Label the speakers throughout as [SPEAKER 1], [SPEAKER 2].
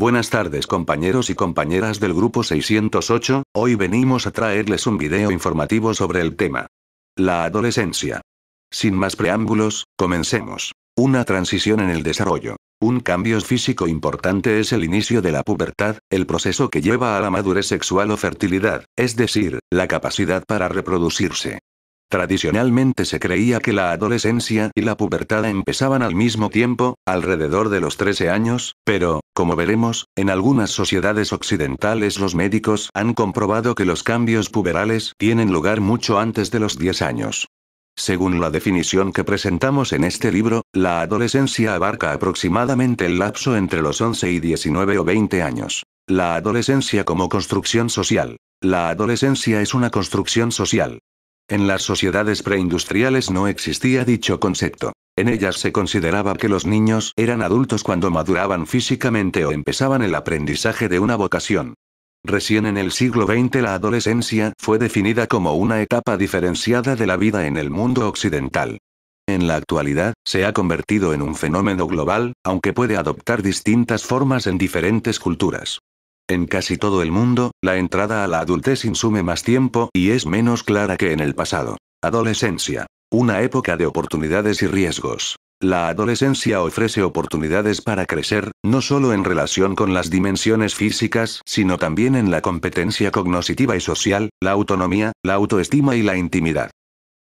[SPEAKER 1] Buenas tardes compañeros y compañeras del grupo 608, hoy venimos a traerles un video informativo sobre el tema. La adolescencia. Sin más preámbulos, comencemos. Una transición en el desarrollo. Un cambio físico importante es el inicio de la pubertad, el proceso que lleva a la madurez sexual o fertilidad, es decir, la capacidad para reproducirse. Tradicionalmente se creía que la adolescencia y la pubertad empezaban al mismo tiempo, alrededor de los 13 años, pero, como veremos, en algunas sociedades occidentales los médicos han comprobado que los cambios puberales tienen lugar mucho antes de los 10 años. Según la definición que presentamos en este libro, la adolescencia abarca aproximadamente el lapso entre los 11 y 19 o 20 años. La adolescencia como construcción social. La adolescencia es una construcción social. En las sociedades preindustriales no existía dicho concepto. En ellas se consideraba que los niños eran adultos cuando maduraban físicamente o empezaban el aprendizaje de una vocación. Recién en el siglo XX la adolescencia fue definida como una etapa diferenciada de la vida en el mundo occidental. En la actualidad, se ha convertido en un fenómeno global, aunque puede adoptar distintas formas en diferentes culturas. En casi todo el mundo, la entrada a la adultez insume más tiempo y es menos clara que en el pasado. Adolescencia. Una época de oportunidades y riesgos. La adolescencia ofrece oportunidades para crecer, no solo en relación con las dimensiones físicas, sino también en la competencia cognitiva y social, la autonomía, la autoestima y la intimidad.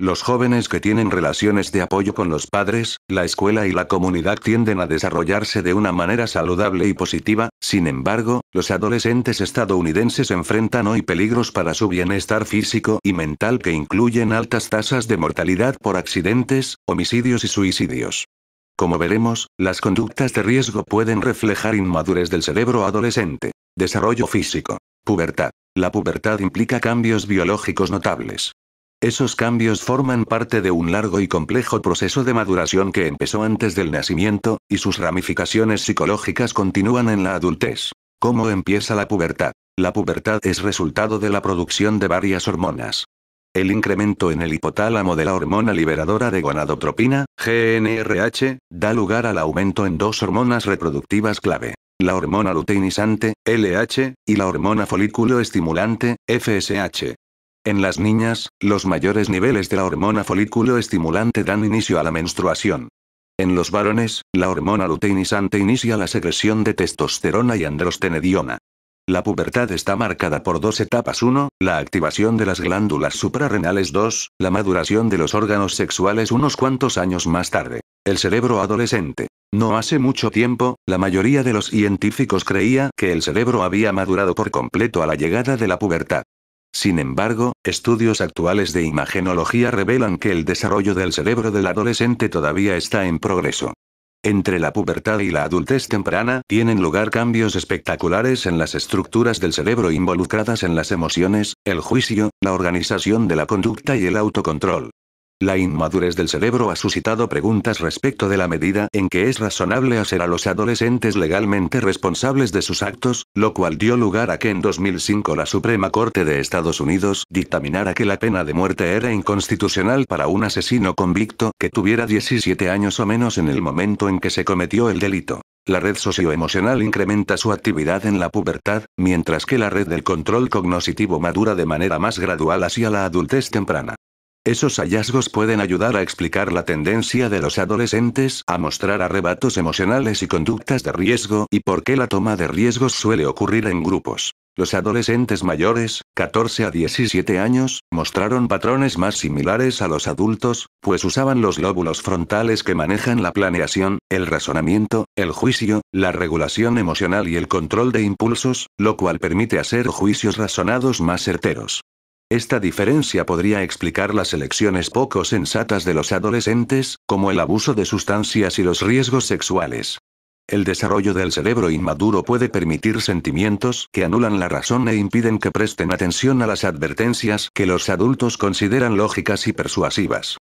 [SPEAKER 1] Los jóvenes que tienen relaciones de apoyo con los padres, la escuela y la comunidad tienden a desarrollarse de una manera saludable y positiva. Sin embargo, los adolescentes estadounidenses enfrentan hoy peligros para su bienestar físico y mental que incluyen altas tasas de mortalidad por accidentes, homicidios y suicidios. Como veremos, las conductas de riesgo pueden reflejar inmadurez del cerebro adolescente. Desarrollo físico. Pubertad. La pubertad implica cambios biológicos notables. Esos cambios forman parte de un largo y complejo proceso de maduración que empezó antes del nacimiento, y sus ramificaciones psicológicas continúan en la adultez. ¿Cómo empieza la pubertad? La pubertad es resultado de la producción de varias hormonas. El incremento en el hipotálamo de la hormona liberadora de gonadotropina, GnRH, da lugar al aumento en dos hormonas reproductivas clave. La hormona luteinizante, LH, y la hormona folículo estimulante, FSH. En las niñas, los mayores niveles de la hormona folículo estimulante dan inicio a la menstruación. En los varones, la hormona luteinizante inicia la secreción de testosterona y androstenediona. La pubertad está marcada por dos etapas: 1, la activación de las glándulas suprarrenales; 2, la maduración de los órganos sexuales unos cuantos años más tarde. El cerebro adolescente. No hace mucho tiempo, la mayoría de los científicos creía que el cerebro había madurado por completo a la llegada de la pubertad. Sin embargo, estudios actuales de imagenología revelan que el desarrollo del cerebro del adolescente todavía está en progreso. Entre la pubertad y la adultez temprana tienen lugar cambios espectaculares en las estructuras del cerebro involucradas en las emociones, el juicio, la organización de la conducta y el autocontrol. La inmadurez del cerebro ha suscitado preguntas respecto de la medida en que es razonable hacer a los adolescentes legalmente responsables de sus actos, lo cual dio lugar a que en 2005 la Suprema Corte de Estados Unidos dictaminara que la pena de muerte era inconstitucional para un asesino convicto que tuviera 17 años o menos en el momento en que se cometió el delito. La red socioemocional incrementa su actividad en la pubertad, mientras que la red del control cognitivo madura de manera más gradual hacia la adultez temprana. Esos hallazgos pueden ayudar a explicar la tendencia de los adolescentes a mostrar arrebatos emocionales y conductas de riesgo y por qué la toma de riesgos suele ocurrir en grupos. Los adolescentes mayores, 14 a 17 años, mostraron patrones más similares a los adultos, pues usaban los lóbulos frontales que manejan la planeación, el razonamiento, el juicio, la regulación emocional y el control de impulsos, lo cual permite hacer juicios razonados más certeros. Esta diferencia podría explicar las elecciones poco sensatas de los adolescentes, como el abuso de sustancias y los riesgos sexuales. El desarrollo del cerebro inmaduro puede permitir sentimientos que anulan la razón e impiden que presten atención a las advertencias que los adultos consideran lógicas y persuasivas.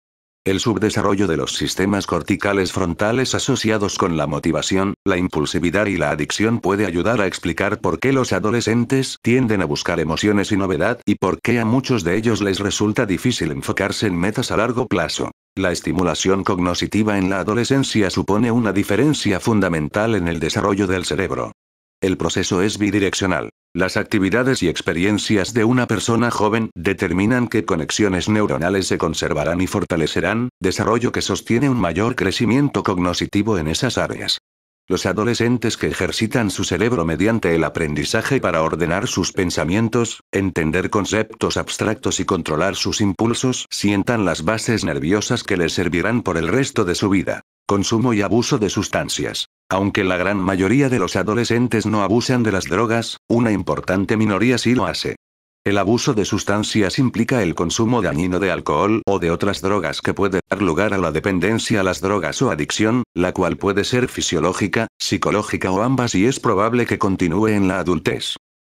[SPEAKER 1] El subdesarrollo de los sistemas corticales frontales asociados con la motivación, la impulsividad y la adicción puede ayudar a explicar por qué los adolescentes tienden a buscar emociones y novedad y por qué a muchos de ellos les resulta difícil enfocarse en metas a largo plazo. La estimulación cognitiva en la adolescencia supone una diferencia fundamental en el desarrollo del cerebro. El proceso es bidireccional. Las actividades y experiencias de una persona joven determinan qué conexiones neuronales se conservarán y fortalecerán, desarrollo que sostiene un mayor crecimiento cognitivo en esas áreas. Los adolescentes que ejercitan su cerebro mediante el aprendizaje para ordenar sus pensamientos, entender conceptos abstractos y controlar sus impulsos, sientan las bases nerviosas que les servirán por el resto de su vida. Consumo y abuso de sustancias. Aunque la gran mayoría de los adolescentes no abusan de las drogas, una importante minoría sí lo hace. El abuso de sustancias implica el consumo dañino de alcohol o de otras drogas que puede dar lugar a la dependencia a las drogas o adicción, la cual puede ser fisiológica, psicológica o ambas y es probable que continúe en la adultez.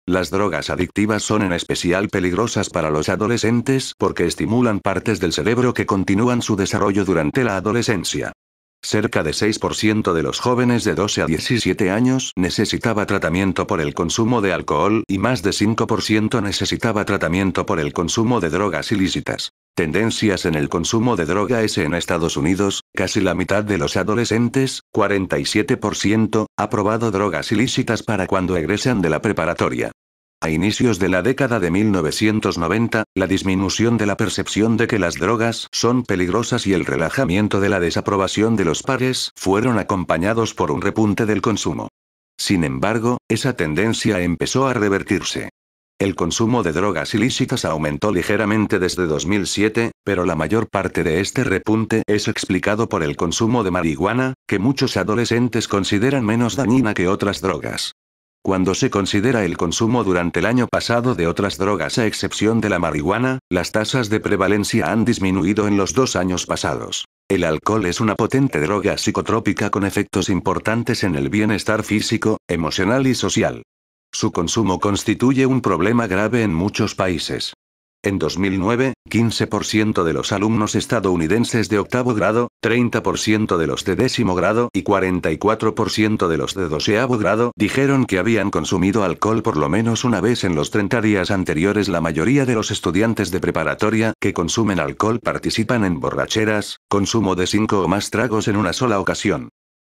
[SPEAKER 1] Las drogas adictivas son en especial peligrosas para los adolescentes porque estimulan partes del cerebro que continúan su desarrollo durante la adolescencia. Cerca de 6% de los jóvenes de 12 a 17 años necesitaba tratamiento por el consumo de alcohol y más de 5% necesitaba tratamiento por el consumo de drogas ilícitas. Tendencias en el consumo de droga en Estados Unidos, casi la mitad de los adolescentes, 47%, ha probado drogas ilícitas para cuando egresan de la preparatoria. A inicios de la década de 1990, la disminución de la percepción de que las drogas son peligrosas y el relajamiento de la desaprobación de los pares fueron acompañados por un repunte del consumo. Sin embargo, esa tendencia empezó a revertirse. El consumo de drogas ilícitas aumentó ligeramente desde 2007, pero la mayor parte de este repunte es explicado por el consumo de marihuana, que muchos adolescentes consideran menos dañina que otras drogas. Cuando se considera el consumo durante el año pasado de otras drogas a excepción de la marihuana, las tasas de prevalencia han disminuido en los 2 años pasados. El alcohol es una potente droga psicotrópica con efectos importantes en el bienestar físico, emocional y social. Su consumo constituye un problema grave en muchos países. En 2009, 15% de los alumnos estadounidenses de octavo grado, 30% de los de 10º grado y 44% de los de 12º grado dijeron que habían consumido alcohol por lo menos una vez en los 30 días anteriores. La mayoría de los estudiantes de preparatoria que consumen alcohol participan en borracheras, consumo de 5 o más tragos en una sola ocasión.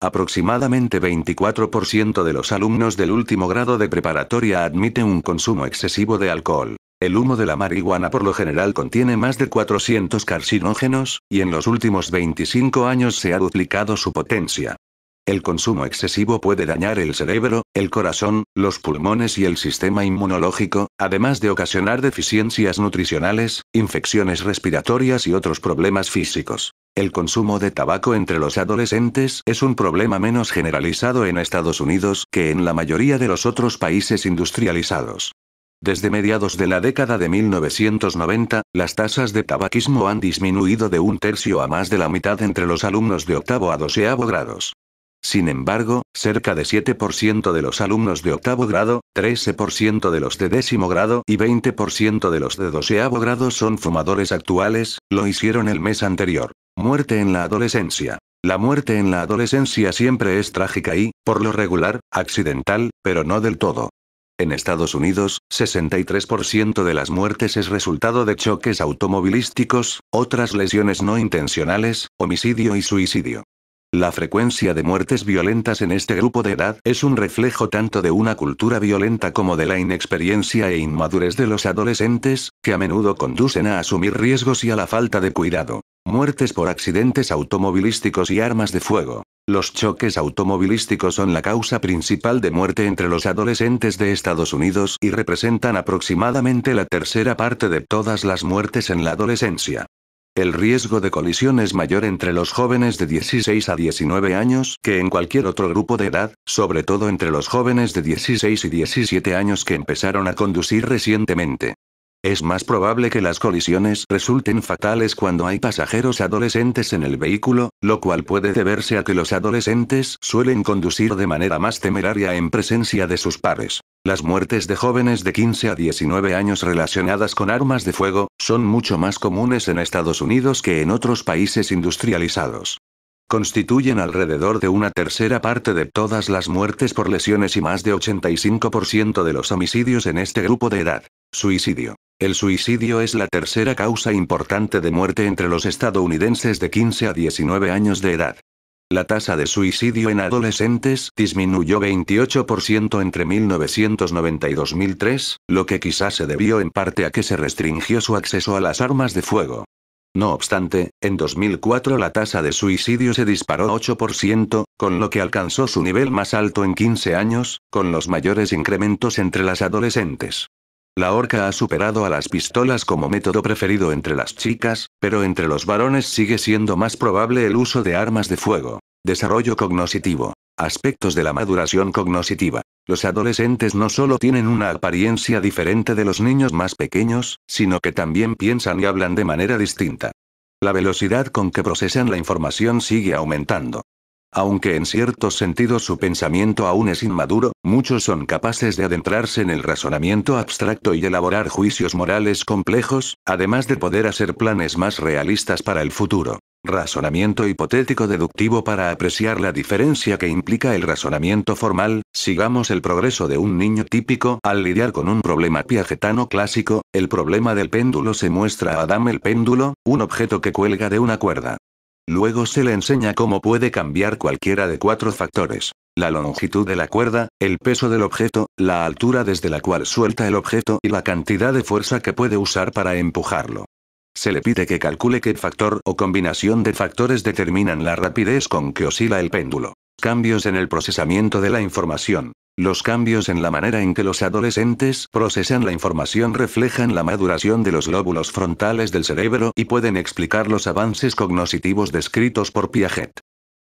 [SPEAKER 1] Aproximadamente 24% de los alumnos del último grado de preparatoria admiten un consumo excesivo de alcohol. El humo de la marihuana por lo general contiene más de 400 carcinógenos, y en los últimos 25 años se ha duplicado su potencia. El consumo excesivo puede dañar el cerebro, el corazón, los pulmones y el sistema inmunológico, además de ocasionar deficiencias nutricionales, infecciones respiratorias y otros problemas físicos. El consumo de tabaco entre los adolescentes es un problema menos generalizado en Estados Unidos que en la mayoría de los otros países industrializados. Desde mediados de la década de 1990, las tasas de tabaquismo han disminuido de 1/3 a más de la mitad entre los alumnos de octavo a 12º grados. Sin embargo, cerca de 7% de los alumnos de octavo grado, 13% de los de 10º grado y 20% de los de 12º grado son fumadores actuales, lo hicieron el mes anterior. Muerte en la adolescencia. La muerte en la adolescencia siempre es trágica y, por lo regular, accidental, pero no del todo. En Estados Unidos, 63% de las muertes es resultado de choques automovilísticos, otras lesiones no intencionales, homicidio y suicidio. La frecuencia de muertes violentas en este grupo de edad es un reflejo tanto de una cultura violenta como de la inexperiencia e inmadurez de los adolescentes, que a menudo conducen a asumir riesgos y a la falta de cuidado. Muertes por accidentes automovilísticos y armas de fuego. Los choques automovilísticos son la causa principal de muerte entre los adolescentes de Estados Unidos y representan aproximadamente la tercera parte de todas las muertes en la adolescencia. El riesgo de colisión es mayor entre los jóvenes de 16 a 19 años que en cualquier otro grupo de edad, sobre todo entre los jóvenes de 16 y 17 años que empezaron a conducir recientemente. Es más probable que las colisiones resulten fatales cuando hay pasajeros adolescentes en el vehículo, lo cual puede deberse a que los adolescentes suelen conducir de manera más temeraria en presencia de sus pares. Las muertes de jóvenes de 15 a 19 años relacionadas con armas de fuego son mucho más comunes en Estados Unidos que en otros países industrializados. Constituyen alrededor de una tercera parte de todas las muertes por lesiones y más de 85% de los homicidios en este grupo de edad. Suicidio. El suicidio es la tercera causa importante de muerte entre los estadounidenses de 15 a 19 años de edad. La tasa de suicidio en adolescentes disminuyó 28% entre 1990 y 2003, lo que quizás se debió en parte a que se restringió su acceso a las armas de fuego. No obstante, en 2004 la tasa de suicidio se disparó 8%, con lo que alcanzó su nivel más alto en 15 años, con los mayores incrementos entre las adolescentes. La horca ha superado a las pistolas como método preferido entre las chicas, pero entre los varones sigue siendo más probable el uso de armas de fuego. Desarrollo cognitivo. Aspectos de la maduración cognitiva. Los adolescentes no solo tienen una apariencia diferente de los niños más pequeños, sino que también piensan y hablan de manera distinta. La velocidad con que procesan la información sigue aumentando. Aunque en ciertos sentidos su pensamiento aún es inmaduro, muchos son capaces de adentrarse en el razonamiento abstracto y elaborar juicios morales complejos, además de poder hacer planes más realistas para el futuro. Razonamiento hipotético deductivo para apreciar la diferencia que implica el razonamiento formal. Sigamos el progreso de un niño típico al lidiar con un problema piagetano clásico. El problema del péndulo se muestra a Adam el péndulo, un objeto que cuelga de una cuerda. Luego se le enseña cómo puede cambiar cualquiera de 4 factores: la longitud de la cuerda, el peso del objeto, la altura desde la cual suelta el objeto y la cantidad de fuerza que puede usar para empujarlo. Se le pide que calcule qué factor o combinación de factores determinan la rapidez con que oscila el péndulo. Cambios en el procesamiento de la información. Los cambios en la manera en que los adolescentes procesan la información reflejan la maduración de los lóbulos frontales del cerebro y pueden explicar los avances cognitivos descritos por Piaget.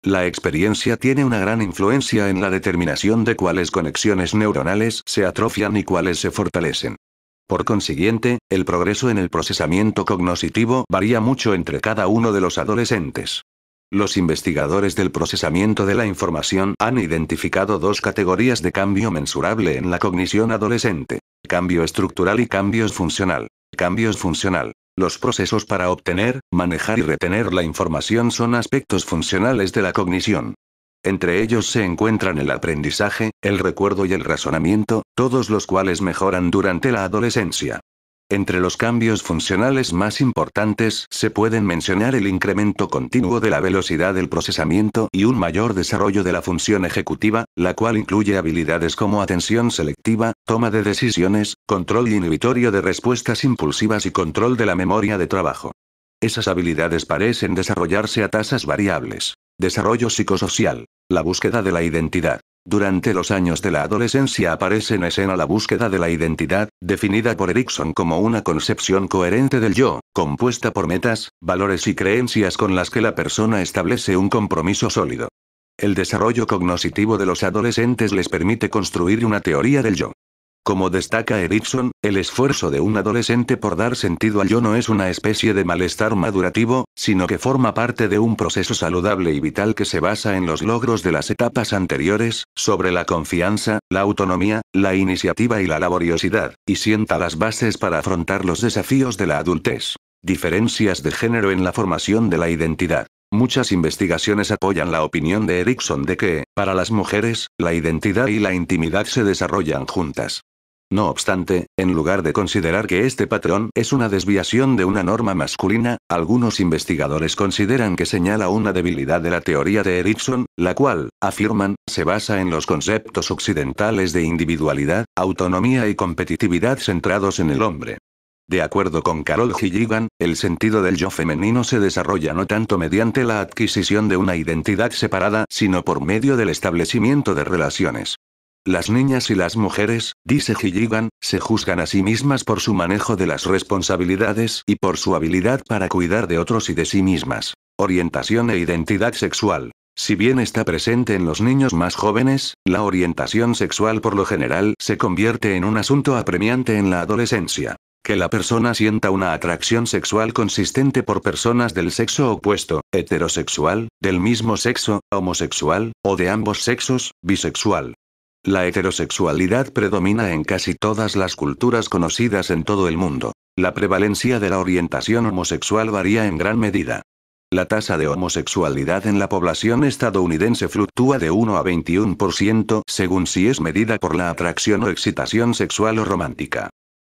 [SPEAKER 1] La experiencia tiene una gran influencia en la determinación de cuáles conexiones neuronales se atrofian y cuáles se fortalecen. Por consiguiente, el progreso en el procesamiento cognitivo varía mucho entre cada uno de los adolescentes. Los investigadores del procesamiento de la información han identificado 2 categorías de cambio mensurable en la cognición adolescente: cambio estructural y cambio funcional. Cambio funcional. Los procesos para obtener, manejar y retener la información son aspectos funcionales de la cognición. Entre ellos se encuentran el aprendizaje, el recuerdo y el razonamiento, todos los cuales mejoran durante la adolescencia. Entre los cambios funcionales más importantes se pueden mencionar el incremento continuo de la velocidad del procesamiento y un mayor desarrollo de la función ejecutiva, la cual incluye habilidades como atención selectiva, toma de decisiones, control inhibitorio de respuestas impulsivas y control de la memoria de trabajo. Esas habilidades parecen desarrollarse a tasas variables. Desarrollo psicosocial. La búsqueda de la identidad. Durante los años de la adolescencia aparece en escena la búsqueda de la identidad, definida por Erikson como una concepción coherente del yo, compuesta por metas, valores y creencias con las que la persona establece un compromiso sólido. El desarrollo cognitivo de los adolescentes les permite construir una teoría del yo. Como destaca Erikson, el esfuerzo de un adolescente por dar sentido al yo no es una especie de malestar madurativo, sino que forma parte de un proceso saludable y vital que se basa en los logros de las etapas anteriores, sobre la confianza, la autonomía, la iniciativa y la laboriosidad, y sienta las bases para afrontar los desafíos de la adultez. Diferencias de género en la formación de la identidad. Muchas investigaciones apoyan la opinión de Erikson de que, para las mujeres, la identidad y la intimidad se desarrollan juntas. No obstante, en lugar de considerar que este patrón es una desviación de una norma masculina, algunos investigadores consideran que señala una debilidad de la teoría de Erikson, la cual, afirman, se basa en los conceptos occidentales de individualidad, autonomía y competitividad centrados en el hombre. De acuerdo con Carol Gilligan, el sentido del yo femenino se desarrolla no tanto mediante la adquisición de una identidad separada, sino por medio del establecimiento de relaciones. Las niñas y las mujeres, dice Gilligan, se juzgan a sí mismas por su manejo de las responsabilidades y por su habilidad para cuidar de otros y de sí mismas. Orientación e identidad sexual. Si bien está presente en los niños más jóvenes, la orientación sexual por lo general se convierte en un asunto apremiante en la adolescencia. Que la persona sienta una atracción sexual consistente por personas del sexo opuesto, heterosexual, del mismo sexo, homosexual, o de ambos sexos, bisexual. La heterosexualidad predomina en casi todas las culturas conocidas en todo el mundo. La prevalencia de la orientación homosexual varía en gran medida. La tasa de homosexualidad en la población estadounidense fluctúa de 1 a 21% según si es medida por la atracción o excitación sexual o romántica.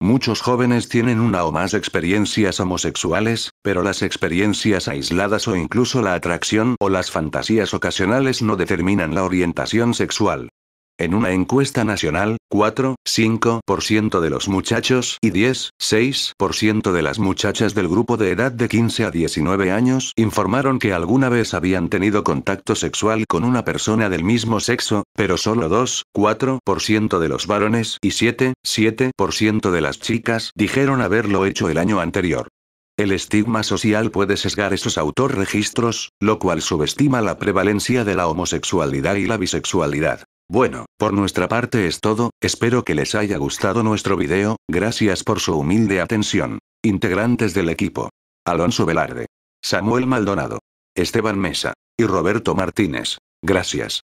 [SPEAKER 1] Muchos jóvenes tienen una o más experiencias homosexuales, pero las experiencias aisladas o incluso la atracción o las fantasías ocasionales no determinan la orientación sexual. En una encuesta nacional, 4,5% de los muchachos y 10,6% de las muchachas del grupo de edad de 15 a 19 años informaron que alguna vez habían tenido contacto sexual con una persona del mismo sexo, pero solo 2,4% de los varones y 7,7% de las chicas dijeron haberlo hecho el año anterior. El estigma social puede sesgar esos autorregistros, lo cual subestima la prevalencia de la homosexualidad y la bisexualidad. Bueno, por nuestra parte es todo, espero que les haya gustado nuestro video, gracias por su humilde atención. Integrantes del equipo: Alonso Velarde, Samuel Maldonado, Esteban Mesa y Roberto Martínez. Gracias.